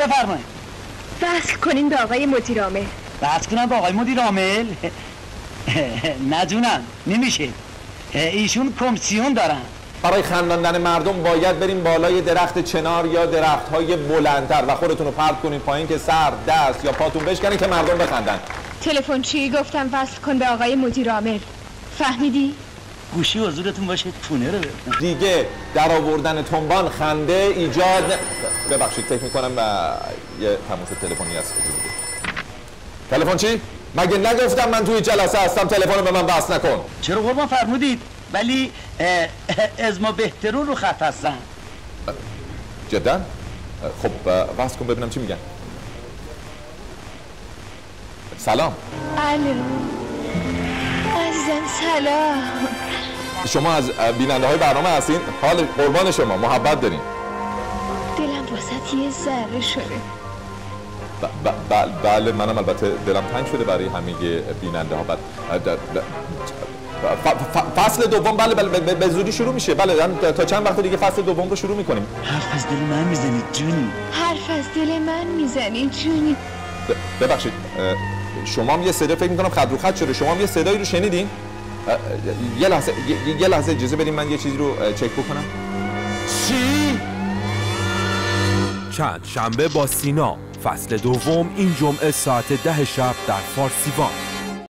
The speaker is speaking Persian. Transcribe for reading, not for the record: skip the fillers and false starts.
بفرمایید. وصل کنین به آقای مدیر عامل. وصل کنم به آقای مدیر عامل؟ نه جونم نمیشه، ایشون کمیسیون دارن. برای خنداندن مردم باید بریم بالای درخت چنار یا درخت‌های بلندتر و خودتون رو پرت کنین پایین که سر، دست یا پاتون بشکنین که مردم بخندن. تلفن چی گفتم وصل کن به آقای مدیر عامل، فهمیدی؟ گوشی حضورتون باشه پونه رو دیگه در آوردن تنبان خنده ایجاد ببخشید فکر میکنم یه تماس تلفنی هست. تلفن چی؟ مگه نگفتم من توی جلسه هستم تلفن به من وصل نکن؟ چرا قربان فرمودید؟ ولی از ما بهترون رو خط هستن. جدا؟ خب وصل کن ببینم چی میگن. سلام. الو عزیزم سلام. شما از بیننده های برنامه هستین؟ حال قربان شما محبت دارین. دلم واسط یه ذره شده. بله منم البته دلم تنگ شده برای همه بیننده ها. فصل دوم بله به زودی شروع میشه. بله تا چند وقت دیگه فصل دوم رو شروع میکنیم. حرف از دل من میزنید جونی. حرف از دل من میزنید جونی. ببخشید شما هم یه صدا فکر میکنم خط رو خط شده. شما هم یه صدایی رو شنیدین؟ یه لحظه اجازه بدین من یه چیزی رو چک بکنم. چی؟ چند شنبه با سینا، فصل دوم این جمعه ساعت 10 شب در فارسیوان.